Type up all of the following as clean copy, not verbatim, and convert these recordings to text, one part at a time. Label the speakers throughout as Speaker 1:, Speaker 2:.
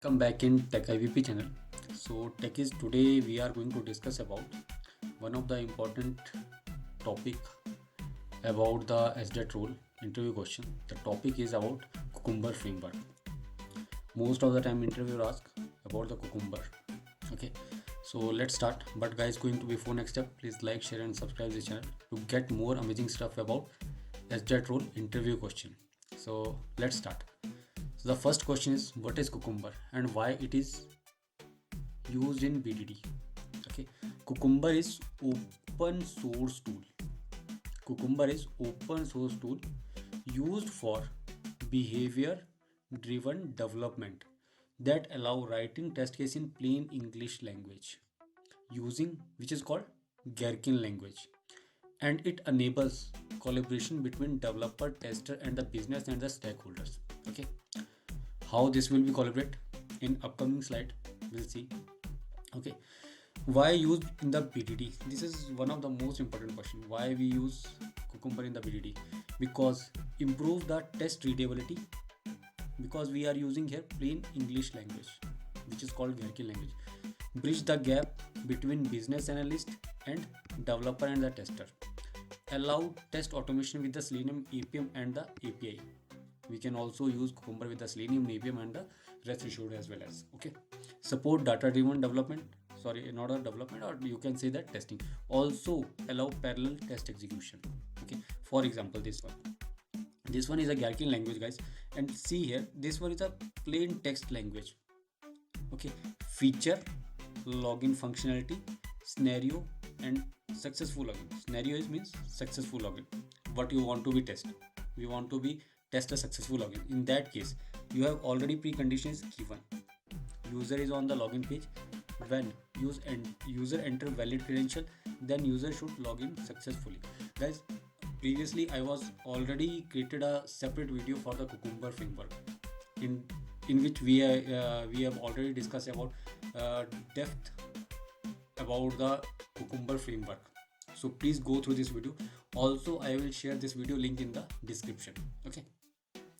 Speaker 1: Come back in Tech IVP channel. So Tech is today we are going to discuss about one of the important topic about the SDET rule interview question. The topic is about Cucumber framework. Most of the time interviewer ask about the Cucumber. Okay, so let's start. But guys, going to before next step, please like, share, and subscribe this channel to get more amazing stuff about SDET rule interview question. So let's start. So the first question is what is Cucumber and why it is used in BDD. Okay, Cucumber is open source tool. Cucumber is open source tool used for behavior driven development that allow writing test case in plain English language using which is called Gherkin language, and it enables collaboration between developer, tester, and the business and the stakeholders. Okay, how this will be collaborate in upcoming slide we'll see. Okay, why used in the BDD? This is one of the most important question. Why we use Cucumber in the BDD? Because improve the test readability, because we are using here plain English language which is called Gherkin language. Bridge the gap between business analyst and developer and the tester. Allow test automation with the Selenium APM and the API. We can also use Cucumber with the Selenium APM and the REST assured as well as. Okay, support data driven development, sorry, not a development, or you can say that testing. Also allow parallel test execution. Okay, for example, this one is a Gherkin language, guys, and see here, this one is a plain text language. Okay, feature, login functionality, scenario, and successful login. Scenario is means successful login. What you want to be test? We want to be test a successful login. In that case, you have already preconditions given. User is on the login page. When user enter valid credential, then user should log in successfully. Guys, previously I was already created a separate video for the Cucumber framework in which we have already discussed about depth about the Cucumber framework. So please go through this video. Also, I will share this video link in the description. Okay,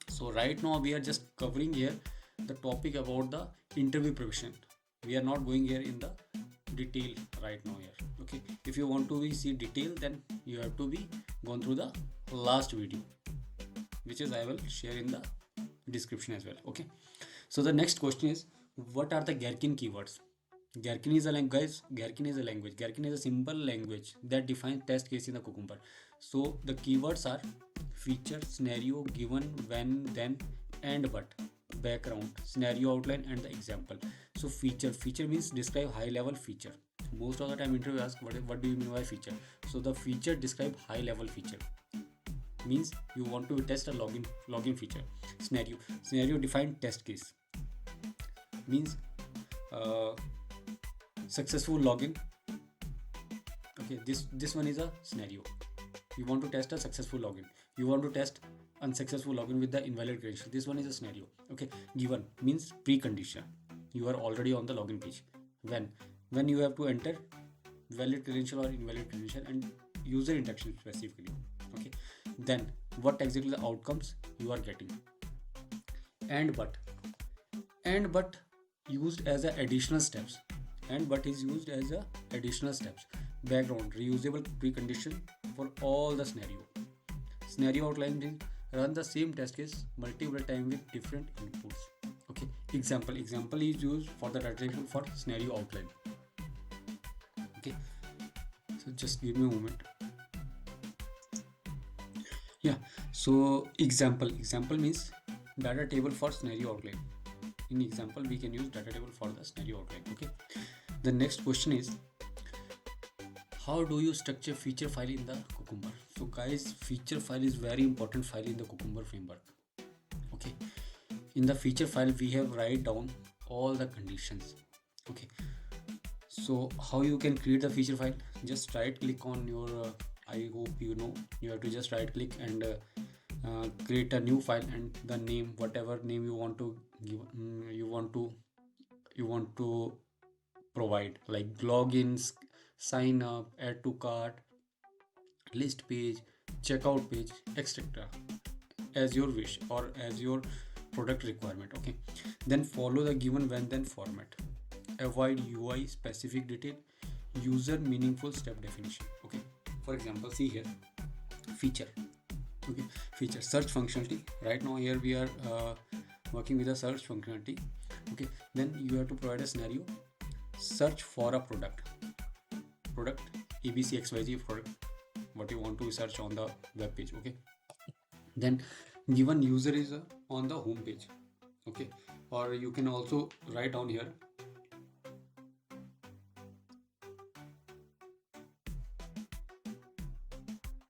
Speaker 1: so right now we are just covering here the topic about the interview preparation. We are not going here in the detail right now here. Okay, if you want to see detail, then you have to be gone through the last video, which is I will share in the description as well. Okay, so the next question is what are the Gherkin keywords? Gherkin is a language, guys. Gherkin is a language. Gherkin is a simple language that defines test case in the Cucumber. So the keywords are feature, scenario, given, when, then, and but, background, scenario outline, and the example. So feature means describe high level feature. Most of the time interview ask what do you mean by feature? So the feature describe high level feature, means you want to test a login feature. Scenario define test case, means uh, successful login. Okay, this one is a scenario. You want to test a successful login. You want to test unsuccessful login with the invalid credential. This one is a scenario. Okay, given means precondition. You are already on the login page. When you have to enter valid credential or invalid credential and user interaction specifically. Okay, then what exactly the outcomes you are getting. And but used as a additional steps. And but is used as a additional steps. Background reusable precondition for all the scenario outline means run the same test case multiple times with different inputs. Okay, example is used for the direction for scenario outline. Okay, so just give me a moment. Yeah, so example means data table for scenario outline. In example we can use data table for the scenario outline. Okay, the next question is how do you structure feature file in the Cucumber? So guys, feature file is very important file in the Cucumber framework. Okay, in the feature file we have write down all the conditions. Okay, so how you can create the feature file? Just right click on your I hope you know you have to just right click and create a new file, and the name, whatever name you want to give, you want to provide, like logins, sign up, add to cart, list page, checkout page, etc., as your wish or as your product requirement. Okay, then follow the given when then format. Avoid UI specific detail, user meaningful step definition. Okay, for example, see here, feature. Okay, feature search functionality. Right now here we are working with a search functionality. Okay, then you have to provide a scenario. Search for a product abcxyz product, what you want to search on the web page. Okay, then given user is on the home page. Okay, or you can also write down here,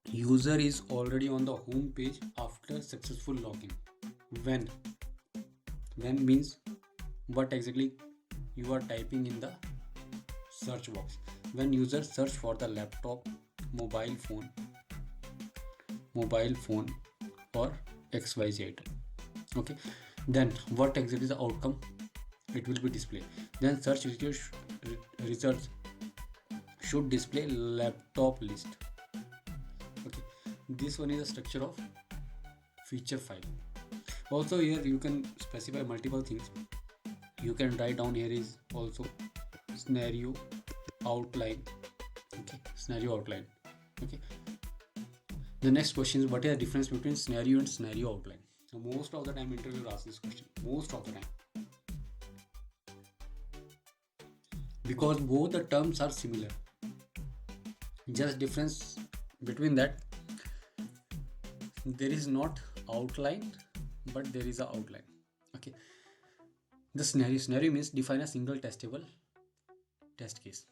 Speaker 1: user is already on the home page after successful login. When means what exactly you are typing in the search box. When user search for the laptop, mobile phone or xyz item. Okay, then what exactly is the outcome it will be displayed. Then search results should display laptop list. Okay, this one is the structure of feature file. Also here you can specify multiple things. You can write down here is also scenario outline. Okay, scenario outline. Okay, the next question is, what is the difference between scenario and scenario outline? So most of the time interviewer asks this question, most of the time, because both the terms are similar. Just difference between that, there is not outline but there is a outline. Okay, the scenario means define a single testable test case,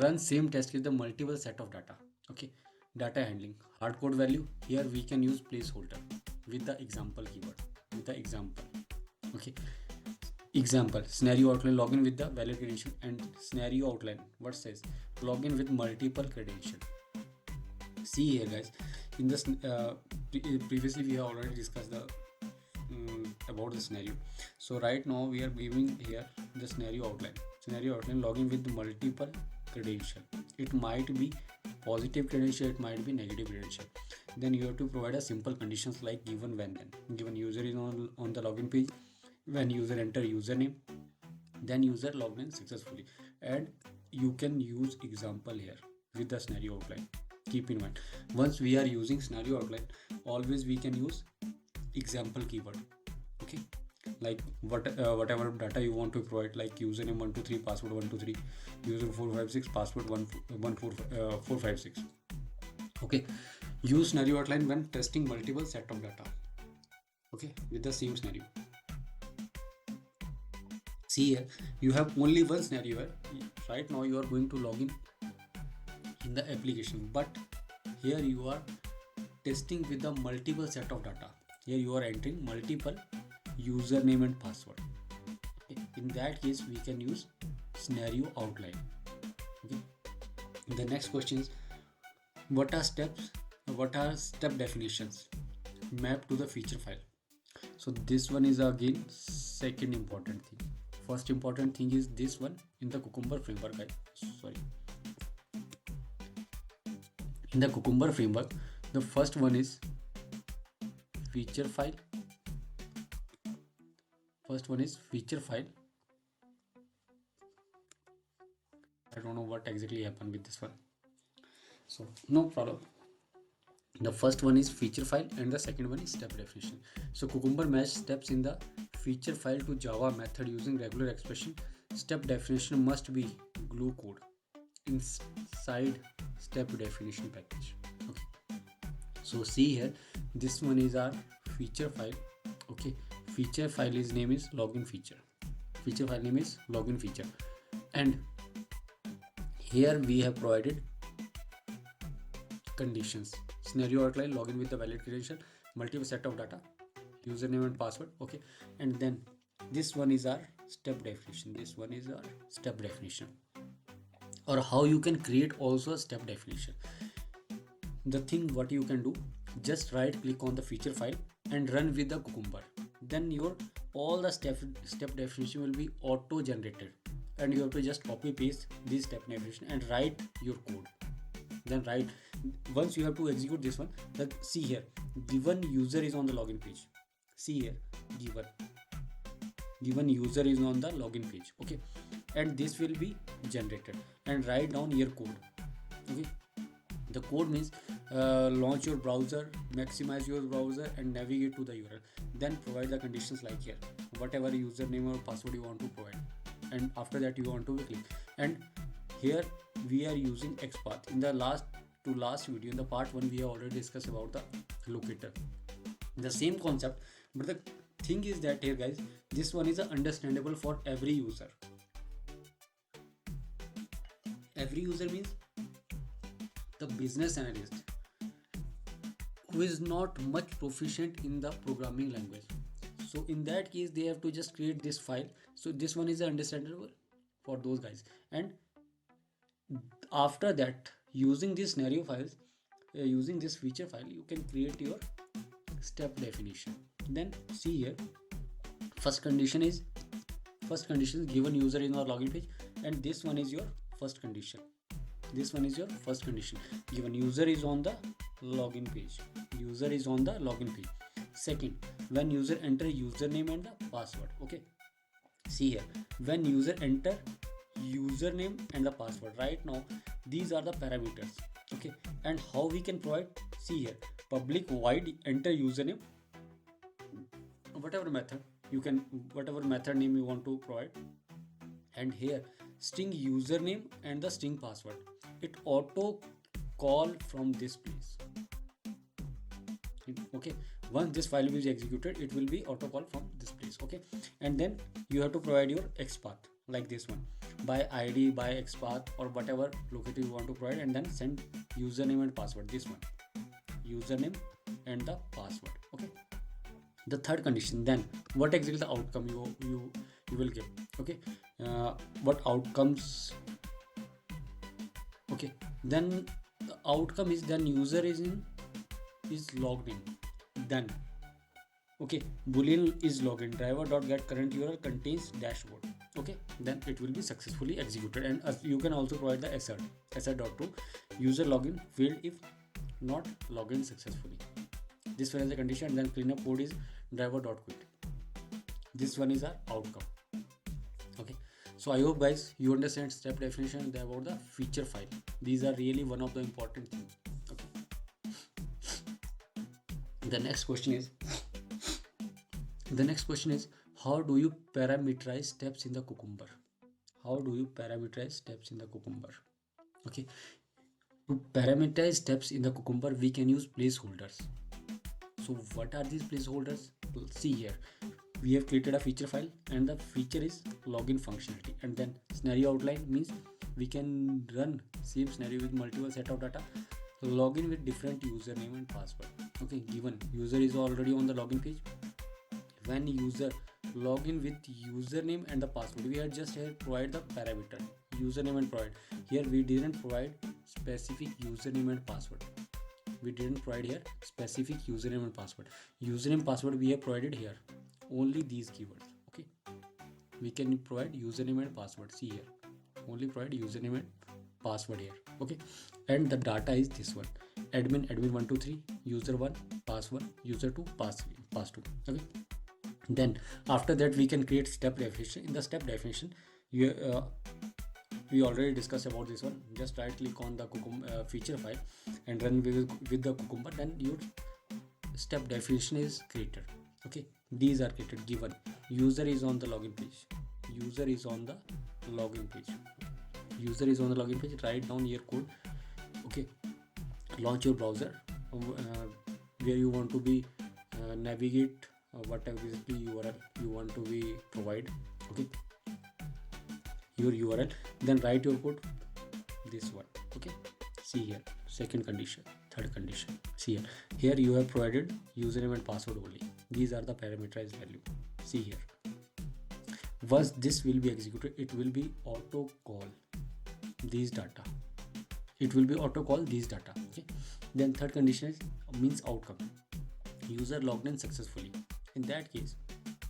Speaker 1: run same test case the multiple set of data. Okay, data handling, hard code value, here we can use placeholder with the example keyword, with the example. Okay, example scenario outline, login with the valid credential, and scenario outline what says login with multiple credential. See here guys, in this previously we have already discussed the about the scenario. So right now we are giving here the scenario outline. Scenario outline, login with multiple credential. It might be positive credential, it might be negative credential. Then you have to provide a simple conditions like given when then. Given user is on the login page, when user enter username, then user logged in successfully. And you can use example here with the scenario outline. Keep in mind, once we are using scenario outline, always we can use example keyword. Okay, like whatever data you want to provide, like username 123, password 123, user 456, password 456. Okay, use scenario outline when testing multiple set of data. Okay, with the same scenario. See here, you have only one scenario here. Right now you are going to log in the application, but here you are testing with the multiple set of data. Here you are entering multiple username and password. Okay. In that case we can use scenario outline. Okay. The next question is, what are step definitions mapped to the feature file? So this one is again second important thing. First important thing is this one in the Cucumber framework. In the Cucumber framework, the first one is feature file. First one is feature file. I don't know what exactly happened with this one, so no problem. The first one is feature file and the second one is step definition. So Cucumber match steps in the feature file to Java method using regular expression. Step definition must be glue code inside step definition package. Okay, so see here, this one is our feature file. Okay, feature file is name is login feature. Feature file name is login feature, and here we have provided conditions. Scenario outline, login with the valid credential, multiple set of data, username and password. Okay, and then this one is our step definition. This one is our step definition, or how you can create also a step definition. The thing what you can do, just right click on the feature file and run with the Cucumber. Then your all the step definition will be auto generated, and you have to just copy paste this step definition and write your code. Then write, once you have to execute this one, that see here, given user is on the login page, See here, given user is on the login page. Okay, and this will be generated, and write down your code. Okay, the code means launch your browser, maximize your browser, and navigate to the URL. Then provide the conditions like here, whatever username or password you want to provide, and after that you want to click. And here we are using XPath. In the last video, in the part 1, we have already discussed about the locator, the same concept. But the thing is that here guys, this one is understandable for every user. Every user means the business analyst who is not much proficient in the programming language. So in that case, they have to just create this file. So this one is understandable for those guys. And after that, using these scenario files, using this feature file, you can create your step definition. Then see here, first condition is given user in our login page, and this one is your first condition. This one is your first condition, given user is on the login page. User is on the login page. Second, when user enter username and the password. Okay, see here, when user enter username and the password. Right now these are the parameters. Okay, and how we can provide, see here, public void enter username, whatever method you can, whatever method name you want to provide, and here string username and the string password. It auto call from this place. Okay, once this file is executed, it will be auto call from this place. Okay, and then you have to provide your XPath like this one, by ID, by XPath, or whatever locator you want to provide, and then send username and password. This one, username and the password. Okay, the third condition, then what exactly the outcome you will get. Okay, what outcomes. Okay, then the outcome is, then user is logged in. Then okay, boolean is login, driver.get current URL contains dashboard. Okay, then it will be successfully executed. And you can also provide the assert.to user login failed if not login successfully. This one is the condition. Then cleanup code is driver.quit. This one is our outcome. Okay, so I hope guys you understand step definition about the feature file. These are really one of the important things. Okay, the next question is how do you parameterize steps in the Cucumber? How do you parameterize steps in the Cucumber? Okay, to parameterize steps in the Cucumber, we can use placeholders. So what are these placeholders? See here, we have created a feature file, and the feature is login functionality. And then scenario outline means we can run same scenario with multiple set of data, login with different username and password. Okay, given user is already on the login page, when user login with username and the password, we had just here provide the parameter username and provide. Here we didn't provide specific username and password. We didn't provide here specific username and password. Username password we have provided here, only these keywords. Okay, we can provide username and password. See here, only provide username and password here. Okay, and the data is this one, admin 123, user 1, pass 1, user 2, pass 2. Okay, then after that we can create step definition. In the step definition, we already discussed about this one. Just right click on the feature file and run with the Cucumber, then your step definition is created. Okay, these are created, given user is on the login page. User is on the login page. User is on the login page. Write down your code. Okay, launch your browser where you want to be navigate whatever is the URL you want to be provide. Okay, your URL, then write your code, this one. Okay, see here, second condition, third condition. See here you have provided username and password only. These are the parameterized value. See here, once this will be executed, it will be auto call these data. It will be auto call these data. Okay, then third condition is means outcome, user logged in successfully. In that case,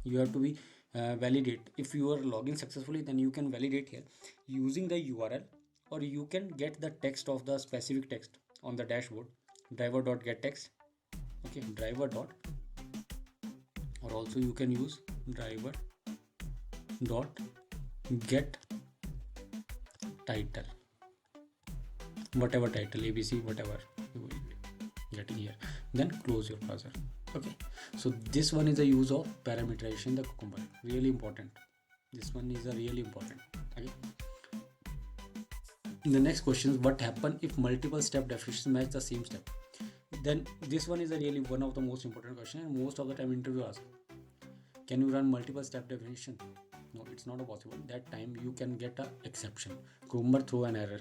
Speaker 1: you have to be validate. If you are logging successfully, then you can validate here using the URL, or you can get the text of the specific text on the dashboard, driver.getText. Okay, driver.getText. or also you can use driver dot get title, whatever title, abc, whatever you will be getting here, then close your browser. Okay, so this one is the use of parameterization, the cucumber, really important. This one is a really important. Okay, the next question is, what happen if multiple step definitions match the same step? Then this one is a really one of the most important question, and most of the time interview ask, can you run multiple step definition? No, it's not possible. That time you can get a exception. Cucumber throw an error.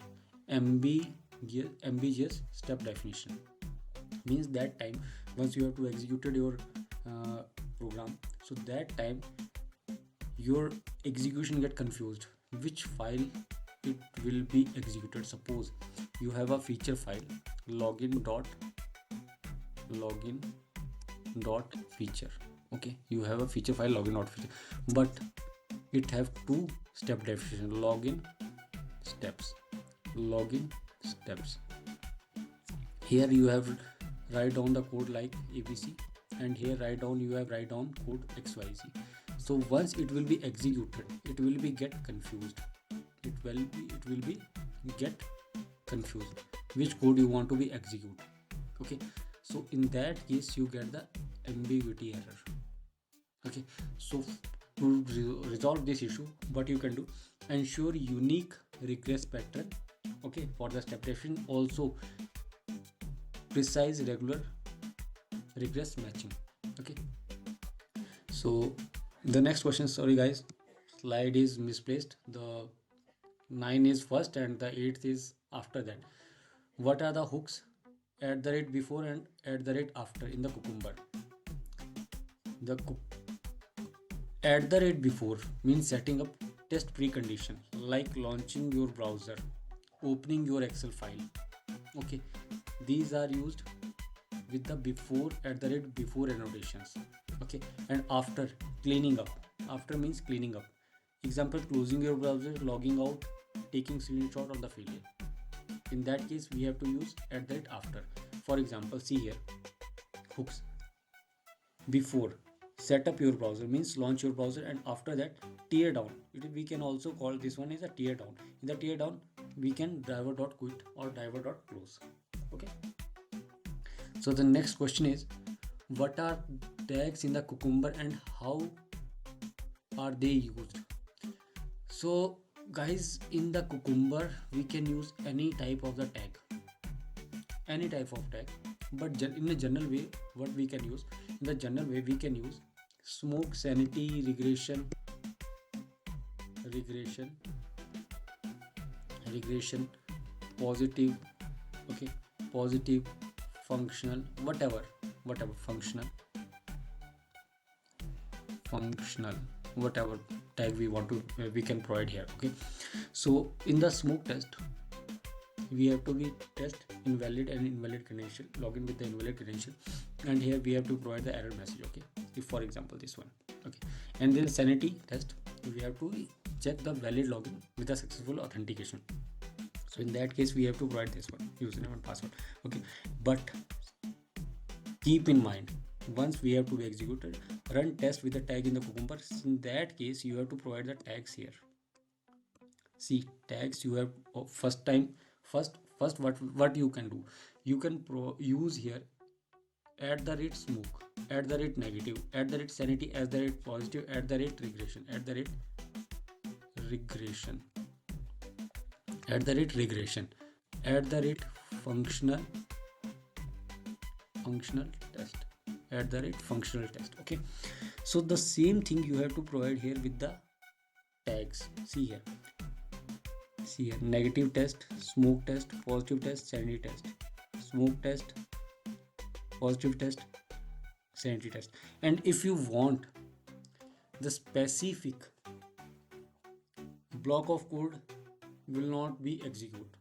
Speaker 1: ambiguous step definition means that time once you have to executed your program, so that time your execution get confused which file it will be executed. Suppose you have a feature file login.feature. Okay, you have a feature file login.feature, but it have two step definition, login steps. Here you have write down the code like abc, and here write down code xyz. So once it will be executed, it will be get confused. It will be get confused which code you want to be execute. Okay, so in that case you get the ambiguity error. Okay, so to resolve this issue, what you can do, ensure unique regress pattern. Okay, for the step definition, also precise regular regress matching. Okay, so the next question, sorry guys, slide is misplaced. The 9 is first and the 8th is after that. What are the hooks at the rate before and at the rate after in the cucumber? The at the rate before means setting up test precondition like launching your browser, opening your excel file. Okay, these are used with the before, at the rate before annotations. Okay, and after, cleaning up. After means cleaning up. Example, closing your browser, logging out, taking screenshot of the failure. In that case we have to use at the rate after. For example, see here, hooks before, set up your browser means launch your browser, and after that tear down. We can also call this one is a tear down. In the tear down we can driver.quit or driver.close. Okay, so the next question is, what are tags in the cucumber and how are they used? So guys, in the cucumber we can use any type of the tag, but in a general way, what we can use, in the general way we can use smoke, sanity, regression, positive. Okay, positive, functional, whatever functional, whatever tag we want to, we can provide here. Okay, so in the smoke test we have to be test invalid and invalid credential, login with the invalid credential, and here we have to provide the error message. Okay, if for example this one. Okay, and then sanity test, we have to check the valid login with a successful authentication. So in that case we have to provide this one, username and password. Okay, but keep in mind, once we have to be executed, run test with the tag in the cucumber. In that case you have to provide the tags here. See, tags you have first what you can do, you can use here at the rate smoke, at the rate negative, at the rate sanity, at the rate positive, at the rate regression, at the rate functional test, at the rate functional test. Okay, so the same thing you have to provide here with the tags. See here, negative test, smoke test, positive test, sanity test, smoke test, positive test, sanity test. And if you want the specific block of code will not be executed,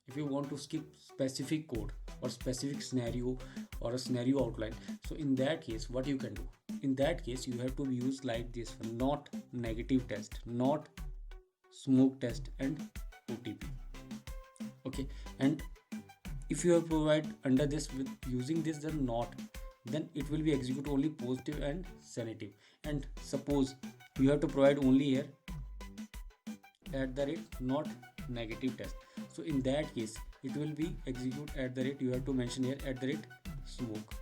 Speaker 1: if you want to skip specific code or specific scenario or a scenario outline, so in that case what you can do, in that case you have to use like this one, not negative test, not smoke test and OTP. Okay, and if you have provide under this with using this, then not then it will be execute only positive and negative. And suppose you have to provide only here at the rate not negative test, so in that case it will be execute at the rate, you have to mention here at the rate smoke.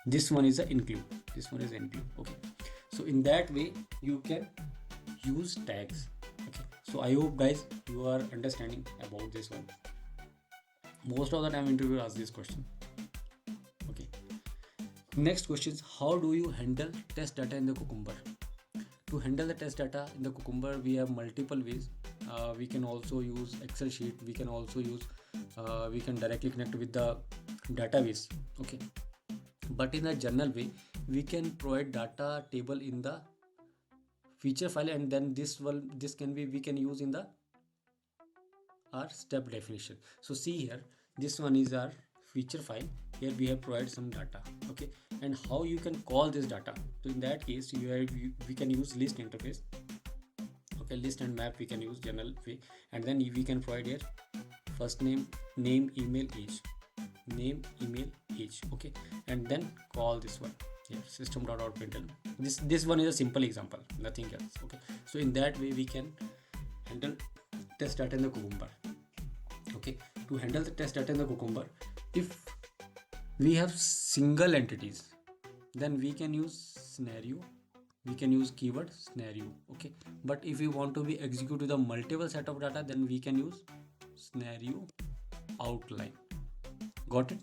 Speaker 1: This one is a include, this one is include. Okay, so in that way you can use tags. Okay, so I hope guys you are understanding about this one. Most of the time interviewer asks this question. Okay, next question is, how do you handle test data in the Cucumber? To handle the test data in the Cucumber, we have multiple ways. We can also use Excel sheet, we can also use we can directly connect with the database. Okay, but in a general way we can provide data table in the feature file, and then this can be, we can use in the our step definition. So see here, this one is our feature file. Here we have provided some data. Okay, and how you can call this data? So in that case we can use list interface. Okay, list and map we can use general way, and then we can provide here first name, email, age, name, email, age. Okay, and then call this one here system.out.println. This one is a simple example, nothing else. Okay, so in that way we can handle test data in the Cucumber. Okay, to handle the test data in the Cucumber, if we have single entities, then we can use scenario, we can use keyword scenario. Okay, but if we want to be execute with a multiple set of data, then we can use scenario outline. Got it?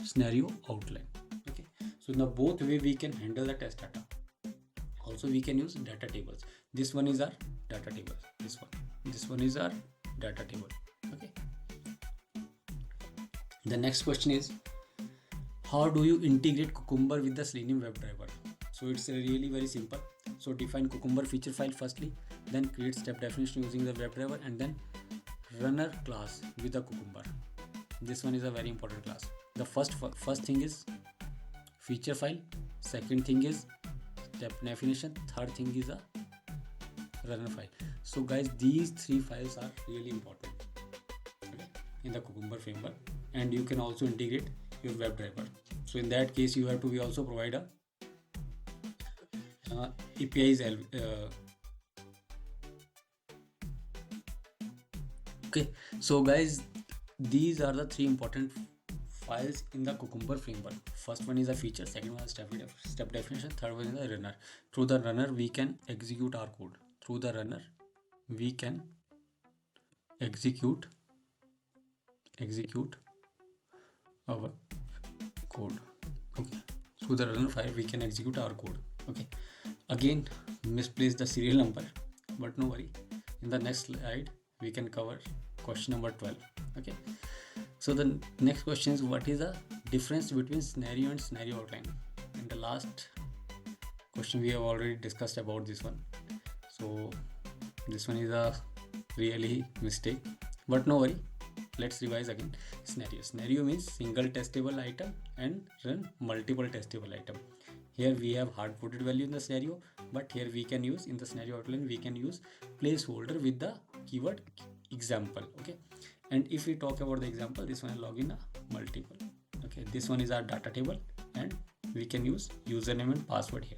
Speaker 1: Scenario outline. Okay, so in the both way we can handle the test data. Also we can use data tables. This one is our data table, this one is our data table. Okay, the next question is, how do you integrate Cucumber with the Selenium WebDriver? So it's really very simple. So define Cucumber feature file firstly, then create step definition using the WebDriver, and then runner class with the Cucumber. This one is a very important class. The first thing is feature file, second thing is step definition, third thing is a runner file. So guys, these three files are really important, okay, in the Cucumber framework, and you can also integrate your WebDriver. So in that case you have to be also provide a APIs. Okay, so guys, these are the three important files in the Cucumber framework. First one is a feature, second one is step definition, third one is a runner. Through the runner we can execute our code. Through the runner we can execute our code. Okay, through the runner file we can execute our code. Okay, again misplaced the serial number, but no worry, in the next slide we can cover question number 12. Okay, so the next question is, what is the difference between scenario and scenario outline? In the last question we have already discussed about this one, so this one is a really mistake, but no worry, let's revise again. Scenario means single testable item and run multiple testable item. Here we have hard-coded value in the scenario, but here we can use, in the scenario outline we can use placeholder with the keyword example. Okay, and if we talk about the example, this one is login a multiple. Okay, this one is our data table, and we can use username and password here.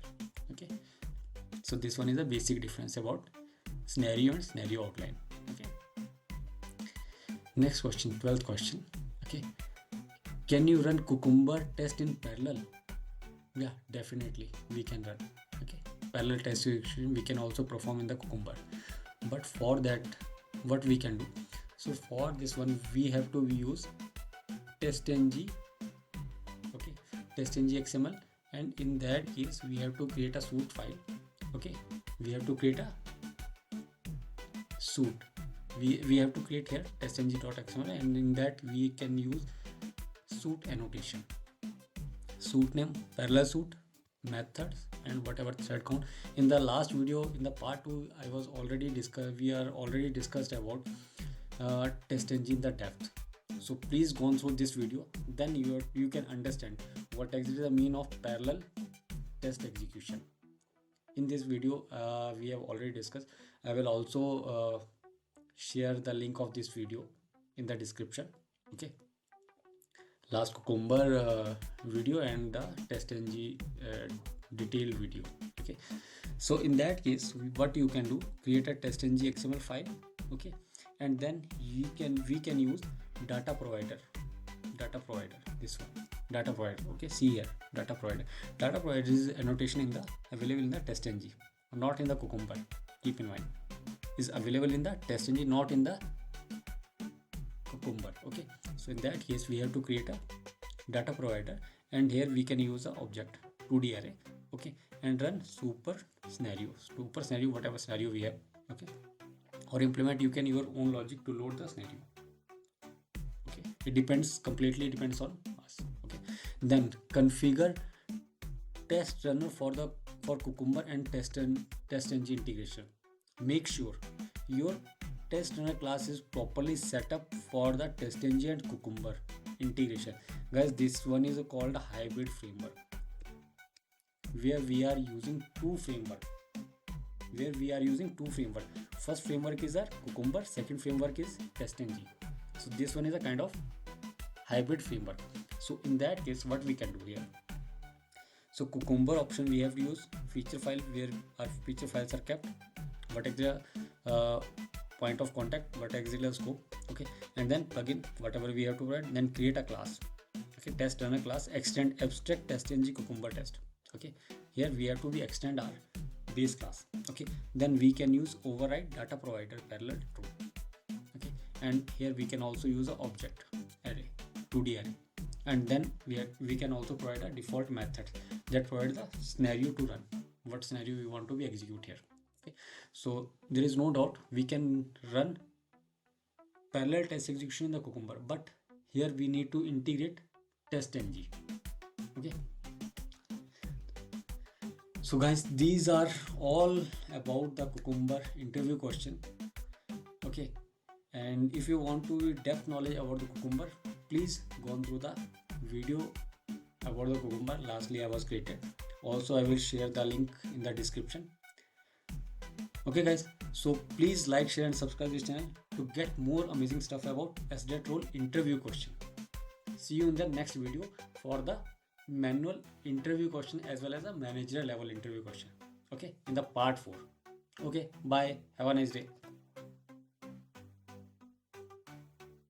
Speaker 1: Okay, so this one is a basic difference about scenario and scenario outline. Okay, next question, 12th question. Okay, can you run Cucumber test in parallel? Yeah, definitely we can run. Okay, parallel test we can also perform in the Cucumber, but for that what we can do, so for this one we have to use TestNG. Okay, TestNG XML, and in that case we have to create a suite file. Okay, we have to create a suite, we have to create here testng.xml, and in that we can use suite annotation, suite name, parallel suite, methods, and whatever thread count. In the last video, in the part 2, we are already discussed about TestNG in the depth. So please go through this video, then you can understand what exactly the mean of parallel test execution. In this video we have already discussed. I will also share the link of this video in the description. Okay, last Cucumber video and the TestNG detailed video. Okay, so in that case, what you can do, create a TestNG XML file. Okay, and then we can use data provider, this one, data provider. Okay, see here, data provider is annotation in the available in the TestNG, not in the Cucumber. Keep in mind, is available in the TestNG, not in the Cucumber. Okay, so in that case we have to create a data provider, and here we can use the object 2D array. Okay, and run super scenario, whatever scenario we have. Okay, or implement, you can your own logic to load the scenario. Okay, it completely depends on us. Okay, then configure test runner for Cucumber and TestNG integration. Make sure your test runner class is properly set up for the TestNG and Cucumber integration. Guys, this one is called a hybrid framework, where we are using two framework. First framework is our Cucumber, second framework is TestNG. So this one is a kind of hybrid framework. So in that case, what we can do here, so Cucumber option we have to use feature file, where our feature files are kept, what is the point of contact, what is the scope. Okay, and then plugin, whatever we have to write, then create a class. Okay, test runner class, extend abstract TestNG Cucumber test. Okay, here we have to be extend our base class. Okay, then we can use override data provider parallel true. Okay, and here we can also use an object array, 2D array, and then we can also provide a default method that provides the scenario to run, what scenario we want to be execute here. Okay, so there is no doubt we can run parallel test execution in the Cucumber, but here we need to integrate TestNG. Okay, so guys, these are all about the Cucumber interview question. Okay, and if you want to depth knowledge about the Cucumber, please go on through the video about the Cucumber lastly I was created. Also I will share the link in the description. Okay guys, so please like, share and subscribe this channel to get more amazing stuff about SDET role interview question. See you in the next video for the manual interview question as well as a managerial level interview question. Okay, in the part 4. Okay, bye, have a nice day.